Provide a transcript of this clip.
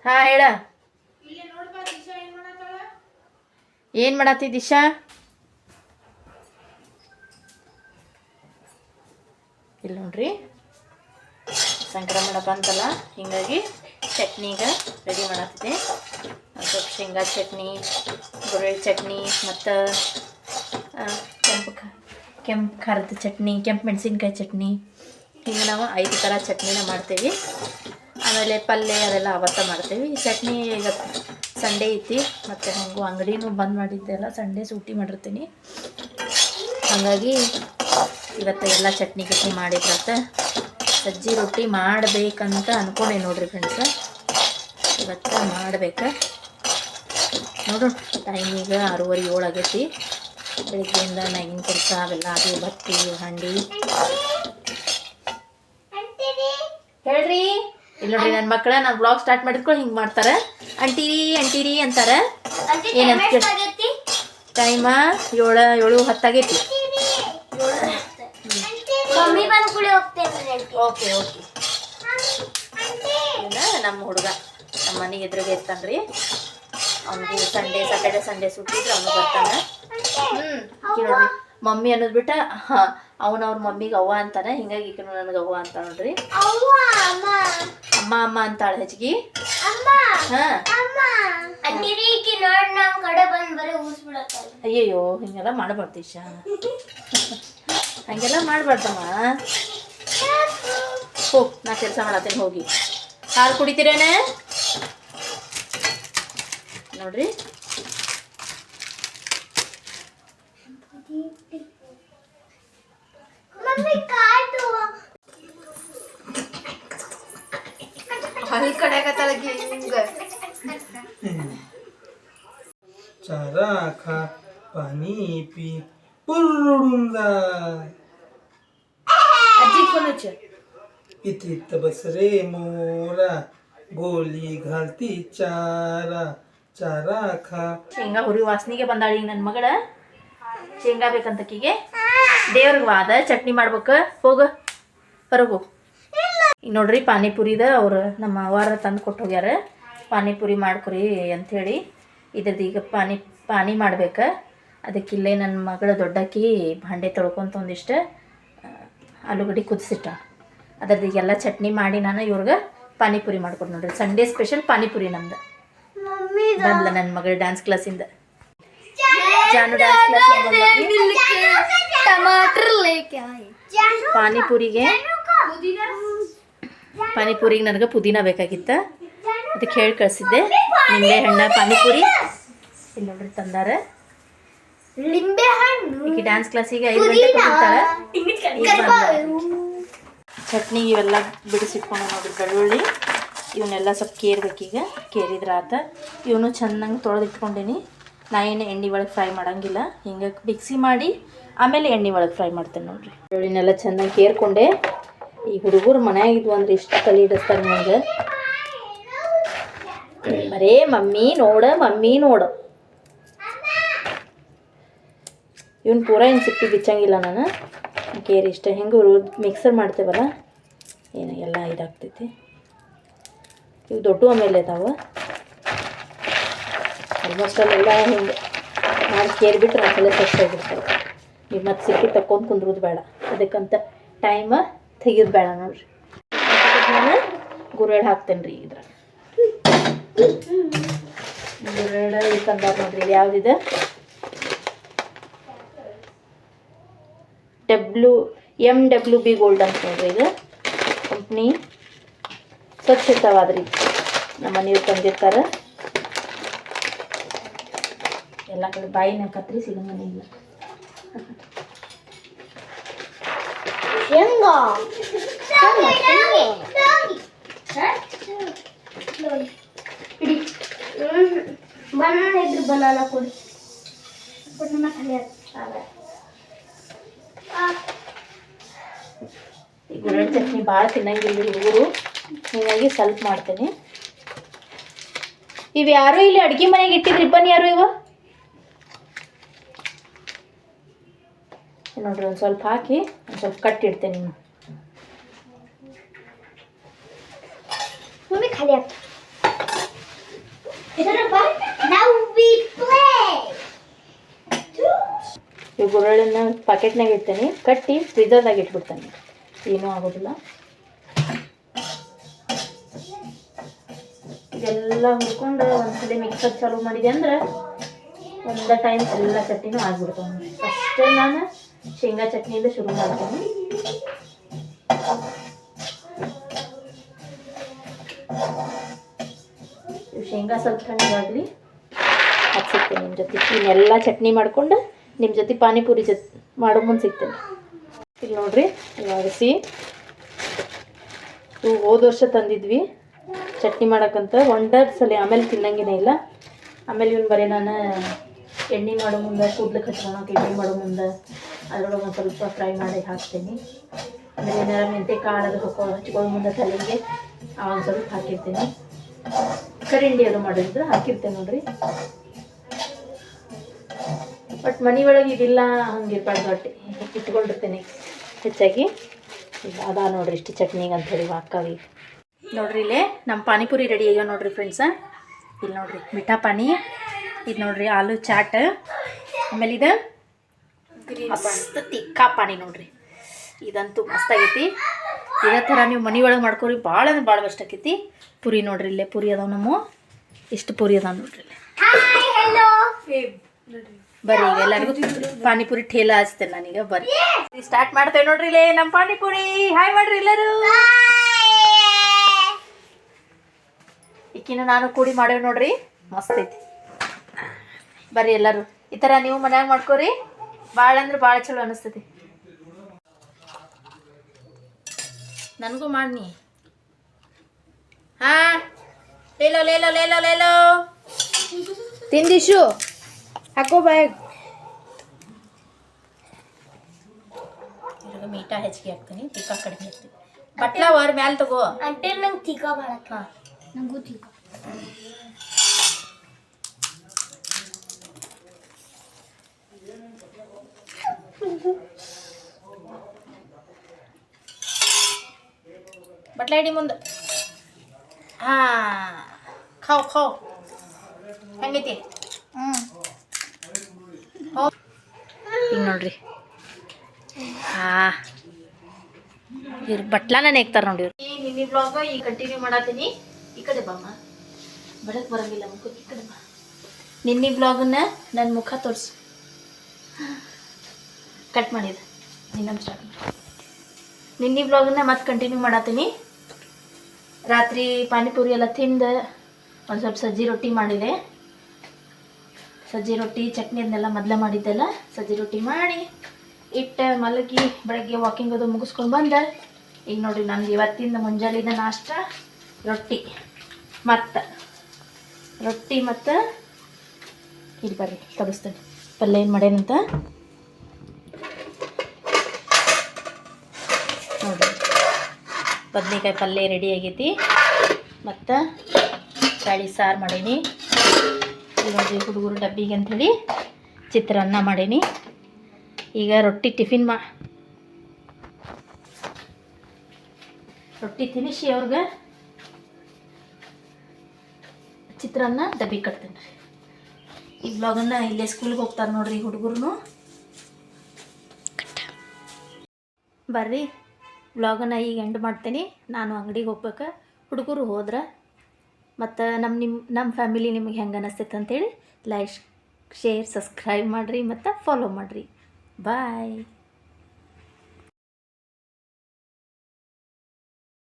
ಹಾ ಹೇಳ. ಏನ್ ಮಾಡತ್ತಿ ದಿಶಾ? ಇಲ್ಲಿ ನೋಡ್ರಿ ಸಂಕ್ರಮಣ ಬಂತಲ್ಲ, ಹಿಂಗಾಗಿ ಚಟ್ನಿಗೆ ರೆಡಿ ಮಾಡತ್ತಿದ್ದೆ. ಸ್ವಲ್ಪ ಶೇಂಗಾ ಚಟ್ನಿ, ಗುರೆಳ್ಳು ಚಟ್ನಿ ಮತ್ತು ಕೆಂಪು ಖಾರದ ಚಟ್ನಿ, ಕೆಂಪು ಮೆಣಸಿನ್ಕಾಯಿ ಚಟ್ನಿ, ಹಿಂಗೆ ನಾವು 5 ಥರ ಚಟ್ನಿನ ಮಾಡ್ತೇವೆ. ಆಮೇಲೆ ಪಲ್ಯ ಅದೆಲ್ಲ ಅವತ್ತ ಮಾಡ್ತೇವೆ. ಈ ಚಟ್ನಿ ಈಗ ಸಂಡೇ ಐತಿ, ಮತ್ತು ಹಂಗೂ ಅಂಗಡಿನೂ ಬಂದ್ ಮಾಡಿದ್ದೆಲ್ಲ, ಸಂಡೇ ಸೂಟಿ ಮಾಡಿರ್ತೀನಿ. ಹಾಗಾಗಿ ಇವತ್ತು ಎಲ್ಲ ಚಟ್ನಿ ಮಾಡಿದ್ರತ್ತ. ಸಜ್ಜಿ ರೊಟ್ಟಿ ಮಾಡಬೇಕಂತ ಅಂದ್ಕೊಂಡೆ ನೋಡ್ರಿ ಫ್ರೆಂಡ್ಸ. ಇವತ್ತು ಮಾಡ್ಬೇಕು ನೋಡು. ಟೈಮ್ ಈಗ 6:30-7 ಆಗೈತಿ. ಬೆಳಿಗ್ಗೆಯಿಂದ ಮ್ಯಾಗಿನ ಕೆಲಸ ಅವೆಲ್ಲ ಅದು ಬತ್ತಿ ಹಂಡಿ. ಹೇಳ್ರಿ ಇಲ್ಲಿ ನೋಡ್ರಿ, ನನ್ನ ಮಕ್ಕಳ ನಾನು ಬ್ಲಾಗ್ ಸ್ಟಾರ್ಟ್ ಮಾಡಿದ್ಕೊಂಡು ಹಿಂಗೆ ಮಾಡ್ತಾರೆ. ಅಂಟೀರಿ ಅಂತಾರೆ. ಏನಂತ ಟೈಮ 7:10 ಆಗೈತಿ. ಓಕೆ ನಮ್ಮ ಹುಡುಗ ನಮ್ಮ ಮನೆ ಎದುರಿಗೆ ಇರ್ತಾನ್ರಿ. ಅವನಿಗೆ ಸ್ಯಾಟರ್ಡೆ ಸಂಡೇ ಸುಟ್ಟಿದ್ರೆ ಅವನು ಬರ್ತಾನೆ. ನೋಡ್ರಿ, ಮಮ್ಮಿ ಅನ್ನೋದು ಬಿಟ್ಟ ಅವ್ರ ಮಮ್ಮಿಗೆ ಅವ್ವ ಅಂತಾನೆ. ಹಿಂಗಾಗಿ ಈಗ ನನಗೆ ಅವ್ವ ಅಂತ ನೋಡ್ರಿ. ಅಮ್ಮ ಅಂತಾಳೆ ಹೆಚ್ಚಿಗೆ. ಅಯ್ಯಯ್ಯೋ, ಹಿಂಗೆಲ್ಲ ಮಾಡಬಾರ್ದು ಇಶಾ, ಹಂಗೆಲ್ಲ ಮಾಡಬಾರ್ದಮ್ಮ. ಹೋಗಿ ನಾ ಕೆಲಸ ಮಾಡತ್ತೇನೆ, ಹೋಗಿ ಹಾಲು ಕುಡಿತೀರೇನೆ ನೋಡ್ರಿ. ಹಲ್ ಕಡೆಗತ್ತಲ್ಲ ಹಿಂಗ. चारा खा पानी पी पुरुडुंदा अजी फोन हच्च. इथे तबसरे मोरा ಗೋಲಿ घालती चारा चारा खा. ಶೇಂಗಾ ಹುರಿ ವಾಸನೆಗೆ ಬಂದಾಳಿ ನನ್ನ ಮಗಳ. ಶೇಂಗಾ ಬೇಕಂತಕ್ಕಿಗೆ ದೇವ್ರಿಗೆ ವಾದ ಚಟ್ನಿ ಮಾಡ್ಬೇಕು. ಹೋಗು ಹೊರಗೆ ಹೋಗು. ಈಗ ನೋಡ್ರಿ, ಪಾನಿಪುರಿದ ಅವ್ರು ನಮ್ಮ ಅವ್ವಾರ ತಂದು ಕೊಟ್ಟು ಹೋಗ್ಯಾರ. ಪಾನಿಪುರಿ ಮಾಡ್ಕೊರಿ ಅಂಥೇಳಿ. ಇದ್ರದ್ದು ಈಗ ಪಾನಿ ಮಾಡ್ಬೇಕು. ಅದಕ್ಕಿಲ್ಲೇ ನನ್ನ ಮಗಳ ದೊಡ್ಡಕ್ಕಿ ಭಾಂಡೆ ತೊಳ್ಕೊಂತ ಒಂದಿಷ್ಟು ಆಲೂಗಡ್ಡೆ ಕುದಿಸಿಟ್ಟ. ಅದ್ರದ್ದು ಈಗೆಲ್ಲ ಚಟ್ನಿ ಮಾಡಿ ನಾನು ಇವ್ರಿಗೆ ಪಾನಿಪುರಿ ಮಾಡ್ಕೊಡು ನೋಡ್ರಿ. ಸಂಡೇ ಸ್ಪೆಷಲ್ ಪಾನಿಪುರಿ ನಮ್ದು. ಬಂದ್ಲ ನನ್ನ ಮಗಳು ಡ್ಯಾನ್ಸ್ ಕ್ಲಾಸಿಂದ. ಜಾನು ಡ್ಯಾನ್ಸ್ ಕ್ಲಾಸಿಂದ ಪಾನಿಪುರಿಗೆ ನನಗೆ ಪುದೀನ ಬೇಕಾಗಿತ್ತು. ಅದಕ್ಕೆ ಹೇಳಿ ಕಳಿಸಿದ್ದೆ. ನಿಂಬೆ ಹಣ್ಣ ಪಾನಿಪುರಿ ಇಲ್ಲಿ ನೋಡ್ರಿ ತಂದಾರ. ಈಗ ಡ್ಯಾನ್ಸ್ ಕ್ಲಾಸಿಗೆ 5 ಗಂಟೆಗೆ ಹೋಗ್ತಾಳೆ. ಚಟ್ನಿಗೆ ಇವೆಲ್ಲ ಬಿಡಿಸಿಟ್ಕೊಂಡು ನೋಡ್ರಿ. ಬೆಳ್ಳುಳ್ಳಿ ಇವನ್ನೆಲ್ಲ ಸ್ವಲ್ಪ ಕೇರ್ಬೇಕೀಗ. ಕೇರಿದ್ರೆ ಆತ. ಇವನು ಚೆನ್ನಾಗಿ ತೊಳೆದಿಟ್ಕೊಂಡೀನಿ. ನಾ ಏನು ಎಣ್ಣೆ ಒಳಗೆ ಫ್ರೈ ಮಾಡೋಂಗಿಲ್ಲ. ಹಿಂಗೆ ಮಿಕ್ಸಿ ಮಾಡಿ ಆಮೇಲೆ ಎಣ್ಣೆ ಒಳಗೆ ಫ್ರೈ ಮಾಡ್ತೇನೆ ನೋಡ್ರಿ. ಬೆಳ್ಳುಳ್ಳಿನೆಲ್ಲ ಚೆನ್ನಾಗಿ ಕೇರ್ಕೊಂಡೆ. ಈ ಹುಡುಗರು ಮನೆಯಾಗಿದ್ವು ಅಂದ್ರೆ ಇಷ್ಟು ತಲೆ ಹಿಡಿಸ್ತಾರೆ ನನಗೆ. ಬರೇ ಮಮ್ಮಿ ನೋಡು. ಇವನು ಪೂರ ಏನು ಸಿಪ್ಪಿ ಬಿಚ್ಚಂಗಿಲ್ಲ ನಾನು. ಕೇರಿ ಇಷ್ಟ ಹೆಂಗೆ ಮಿಕ್ಸರ್ ಮಾಡ್ತೇವಲ್ಲ, ಏನು ಎಲ್ಲ ಇದಾಗ್ತೈತಿ. ಇವು ದೊಡ್ಡ ಆಮೇಲೆ ಇದಾವೆ ಆಲ್ಮೋಸ್ಟ್ ಅಲ್ಲೆಲ್ಲ ಹಿಂಗೆ ಮಾಡಿ ಕೇರಿಬಿಟ್ರೆ ಒಂದ್ಸಲ ಫ್ರೆಶ್ ಆಗಿಬಿಡ್ತಾವೆ. ನೀವು ಮತ್ತೆ ಸಿಪ್ಪಿ ತಕ್ಕೊಂಡು ಕುಂದ್ರೋದು ಬೇಡ. ಅದಕ್ಕಂತ ಟೈಮ ತೆಗಿಯೋದು ಬೇಡ ನೋಡ್ರಿ. ನಾನು ಗುರೆಳ್ಳು ಹಾಕ್ತೇನೆ ರೀ. ಇದ್ರಾಗ ಗುರೆಳ್ಳು ಈ ತಂದಾರ ನೋಡ್ರಿ. ಇದು ಯಾವುದಿದೆ? MWB ಗೋಲ್ಡ್ ಅಂತ ನೋಡ್ರಿ. ಇದು ಕಂಪ್ನಿ ಸ್ವಚ್ಛ ಇರ್ತಾವಾದ್ರಿ. ನಮ್ಮ ಮನೆಯವ್ರು ತಂದಿರ್ತಾರೆ. ಎಲ್ಲ ಕಡೆ ಬಾಯಿನ ಕತ್ರಿ ಸಿಗಂಗನೇ ಇಲ್ಲ. ಬನಾನಾ ಕೊಡಿ. ಈ ಗುರೆಳ್ಳು ಚಟ್ನಿ ಭಾಳ ತಿನ್ನಂಗಿಲ್ಲ ಹುಡುಗರು, ಹೀಗಾಗಿ ಸ್ವಲ್ಪ ಮಾಡ್ತೇನೆ. ಇವು ಯಾರು ಇಲ್ಲಿ ಅಡುಗೆ ಮನೆಗೆ ಇಟ್ಟಿದ್ರಿ ಬನ್ನಿ. ಯಾರು ಇವ ನೋಡ್ರಿ. ಒಂದು ಸ್ವಲ್ಪ ಹಾಕಿ ಒಂದು ಸ್ವಲ್ಪ ಕಟ್ಟಿಡ್ತೇನೆ. ಖಾಲಿ ಆಯ್ತು. Now we play. ಇವು ಗುರಳನ್ನ ಪ್ಯಾಕೆಟ್ನಾಗ ಇಡ್ತೇನೆ, ಕಟ್ಟಿ ಫ್ರೀಜರ್ದಾಗ ಇಟ್ಬಿಡ್ತೇನೆ, ಏನೂ ಆಗೋದಿಲ್ಲ. ಇದೆಲ್ಲ ಹುಡ್ಕೊಂಡು ಒಂದ್ಸಲ ಮಿಕ್ಸರ್ ಚಾಲೂ ಮಾಡಿದೆ ಅಂದ್ರೆ ಒಂದು ಟೈಮ್ ಎಲ್ಲ ಚಟ್ನಿನೂ ಆಗ್ಬಿಡ್ತಾವೆ. ಫಸ್ಟ್ ನಾನು ಶೇಂಗಾ ಚಟ್ನಿಯಿಂದ ಶುರು ಮಾಡ್ತೇನೆ. ಇವು ಶೇಂಗಾ ಸ್ವಲ್ಪ ತಣ್ಣಗಾಗಲಿ ಸಿಗ್ತೇನೆ ನಿಮ್ಮ ಜೊತೆ. ಇನ್ನೆಲ್ಲ ಚಟ್ನಿ ಮಾಡ್ಕೊಂಡು ನಿಮ್ಮ ಜೊತೆ ಪಾನಿಪುರಿ ಮಾಡೋ ಮುಂದೆ ಸಿಗ್ತೇನೆ. ಇಲ್ಲಿ ನೋಡ್ರಿ, ಅರಿಸಿ ಇವು ಹೋದ ವರ್ಷ ತಂದಿದ್ವಿ ಚಟ್ನಿ ಮಾಡೋಕ್ಕಂತ, ಒಂದೆರಡು ಸಲ, ಆಮೇಲೆ ತಿನ್ನಂಗಿನೇ ಇಲ್ಲ. ಆಮೇಲೆ ಇವನು ಬರೀ ನಾನು ಎಣ್ಣೆ ಮಾಡೋ ಮುಂದೆ, ಕೂದಲು ಹಚ್ಕೊಳಕ್ಕೆ ಎಣ್ಣೆ ಮಾಡೋ ಮುಂದೆ ಅದರೊಳಗೆ ಒಂದು ಸ್ವಲ್ಪ ಫ್ರೈ ಮಾಡಿ ಹಾಕ್ತೀನಿ. ಆಮೇಲೆ ಏನಾರ ಮೆಂತೆ ಕಾಳು ಅದು ಹಚ್ಕೊಳ್ಳೋ ಮುಂದೆ ತಲೆಗೆ ಒಂದು ಸ್ವಲ್ಪ ಹಾಕಿರ್ತೀನಿ. ಕರಿಂಡಿ ಅದು ಮಾಡಿದ್ರೆ ಹಾಕಿರ್ತೇನೆ ನೋಡ್ರಿ. ಬಟ್ ಮನೆ ಒಳಗೆ ಇದಿಲ್ಲ, ಹಂಗಿರ್ಬಾರ್ದು. ಬಟ್ಟೆ ಇಟ್ಕೊಂಡಿರ್ತೇನೆ ಹೆಚ್ಚಾಗಿ. ಅದ ನೋಡ್ರಿ ಇಷ್ಟು ಚಟ್ನಿಗೆ ಅಂಥೇಳಿ ಹಾಕಾವಿ. ನೋಡ್ರಿ ಇಲ್ಲೇ ನಮ್ಮ ಪಾನಿಪುರಿ ರೆಡಿ ಆಗ್ಯಾವ ನೋಡ್ರಿ ಫ್ರೆಂಡ್ಸ. ಇಲ್ಲಿ ನೋಡ್ರಿ ಮಿಠಾ ಪಾನಿ, ಇದು ನೋಡ್ರಿ ಆಲೂ ಚಾಟ್, ಆಮೇಲೆ ಇದು ಮಸ್ತ್ ತಿಕ್ಕಾ ಪಾನಿ ನೋಡ್ರಿ. ಇದಂತೂ ಮಸ್ತಾಗೈತಿ. ಇದೇ ಥರ ನೀವು ಮನೆ ಒಳಗೆ ಮಾಡ್ಕೊರಿ, ಭಾಳ ಅಂದ್ರೆ ಭಾಳ ಬೆಸ್ಟ್ ಆಕೈತಿ. ಪುರಿ ನೋಡ್ರಿ, ಇಲ್ಲೇ ಪುರಿ ಅದಾವ ನಮ್ಮ, ಇಷ್ಟು ಪುರಿ ಅದಾವ ನೋಡ್ರಿ ಇಲ್ಲೇ. ಬರ್ರಿ ಈಗ ಎಲ್ಲರಿಗೂ ಪಾನಿಪುರಿ ಠೇಲ ಹಚ್ತೇನೆ ನಾನೀಗ. ಬರ್ರಿ ಸ್ಟಾರ್ಟ್ ಮಾಡ್ತೇವೆ ನೋಡ್ರಿ ಇಲ್ಲೇ ನಮ್ಮ ಪಾನಿಪುರಿ. ಹಾಯ್ ಮಾಡ್ರಿ ಎಲ್ಲರೂ. ಇಕ್ಕಿನ ನಾನು ಕೂಡಿ ಮಾಡೇವಿ ನೋಡ್ರಿ, ಮಸ್ತ್ ಐತಿ. ಬರ್ರಿ ಎಲ್ಲರೂ ಈ ಥರ ನೀವು ಮನ್ಯಾಗ ಮಾಡ್ಕೋರಿ, ಭಾಳ ಅಂದ್ರೆ ಭಾಳ ಚಲೋ ಅನಿಸ್ತೈತಿ. ನನಗೂ ಮಾಡಿ. ಹಾಂ ಲೇಲೋ ಲೇಲೋ ಲೇಲೋ ಲೇಲೋ ತಿಂದಿಶು ಹಾಕೋ ಬ್ಯಾಗ್. ಇವಾಗ ಮೀಠಾ ಹೆಚ್ಚಿಗೆ ಹಾಕ್ತೀನಿ, ತೀಕಾ ಕಡಿಮೆ ಹಾಕ್ತೀನಿ. ಬಟ್ಲ ಅವ್ರ ಮ್ಯಾಲೆ ತಗೋ అంటే ನಂಗೆ ತೀಕಾ ಮಾಡಕ್ಕ. ಹಾಂ ನಂಗೂ ತೀಕಾ. ಬಟ್ಲ ಹಿಡಿ ಮುಂದೆ. ಹಾಂ ಖಾವ್ ಖಾವ್ ಹೆಂಗೈತಿ? ಈಗ ನೋಡ್ರಿ, ಹಾಂ ಇವ್ರು ಬಟ್ಲಾನ ನೆಕ್ತಾರೆ ನೋಡಿ ಇವ್ರು. ಈ ನಿನ್ನೆ ಬ್ಲಾಗ ಈಗ ಕಂಟಿನ್ಯೂ ಮಾಡತ್ತೀನಿ. ಈ ಕಡೆ ಬಾಮ್ಮ, ಬಡಕ್ ಬರಂಗಿಲ್ಲ ಮುಖಕ್ಕೆ. ಈ ಕಡೆ ಬಾ. ನಿನ್ನೆ ಬ್ಲಾಗನ್ನ ನನ್ನ ಮುಖ ತೋರಿಸು. ಕಟ್ ಮಾಡಿದೆ ಇನ್ನೊಂದು ಸ್ಟಾರ್ಟ್ ಮಾಡಿ. ನಿನ್ನೆ ಬ್ಲಾಗನ್ನ ಮತ್ತೆ ಕಂಟಿನ್ಯೂ ಮಾಡತ್ತೀನಿ. ರಾತ್ರಿ ಪಾನಿಪುರಿ ಎಲ್ಲ ತಿಂದು ಒಂದು ಸ್ವಲ್ಪ ಸಜ್ಜಿ ರೊಟ್ಟಿ ಮಾಡಿದೆ. ಸಜ್ಜಿ ರೊಟ್ಟಿ ಚಟ್ನಿ ಅದನ್ನೆಲ್ಲ ಮೊದಲೇ ಮಾಡಿದ್ದೆಲ್ಲ ಸಜ್ಜಿ ರೊಟ್ಟಿ ಮಾಡಿ ಇಟ್ಟು ಮಲಗಿ ಬೆಳಗ್ಗೆ ವಾಕಿಂಗ್ ಅದು ಮುಗಿಸ್ಕೊಂಡು ಬಂದೆ. ಈಗ ನೋಡಿರಿ ನನಗೆ ಇವತ್ತಿಂದ ಮುಂಜಾನೆದ ನಾಷ್ಟ ರೊಟ್ಟಿ ಮತ್ತು ಇಲ್ಲಿ ಬರ್ರಿ ತೋರಿಸ್ತೇನೆ ಪಲ್ಯ ಏನು ಮಾಡ್ಯಾನಂತ ನೋಡಿ. ಬದ್ನೆಕಾಯಿ ಪಲ್ಯ ರೆಡಿ ಆಗೈತಿ, ಮತ್ತು ಬ್ಯಾಳಿ ಸಾರು ಮಾಡೀನಿ. ಇಲ್ಲಿ ನೋಡಿರಿ ಹುಡುಗರು ಡಬ್ಬಿಗೆ ಅಂಥೇಳಿ ಚಿತ್ರಾನ್ನ ಮಾಡೀನಿ. ಈಗ ರೊಟ್ಟಿ ತಿನ್ನಿಸಿ ಅವ್ರಿಗೆ ಚಿತ್ರಾನ್ನ ಡಬ್ಬಿ ಕಟ್ತೇನೆ ರೀ. ಈ ಬ್ಲಾಗನ್ನು ಇಲ್ಲೇ ಸ್ಕೂಲ್ಗೆ ಹೋಗ್ತಾರೆ ನೋಡ್ರಿ ಹುಡುಗರು. ಬರ್ರಿ ಬ್ಲಾಗನ್ನು ಈಗ ಎಂಡ್ ಮಾಡ್ತೀನಿ. ನಾನು ಅಂಗಡಿಗೆ ಹೋಗ್ಬೇಕು, ಹುಡುಗರು ಹೋದ್ರೆ. ಮತ್ತು ನಮ್ಮ ಫ್ಯಾಮಿಲಿ ನಿಮಗೆ ಹೆಂಗೆ ಅನ್ನಿಸ್ತೈತೆ ಅಂತೇಳಿ ಲೈಕ್, ಶೇರ್, ಸಬ್ಸ್ಕ್ರೈಬ್ ಮಾಡಿರಿ ಮತ್ತು ಫಾಲೋ ಮಾಡಿರಿ. ಬಾಯ್.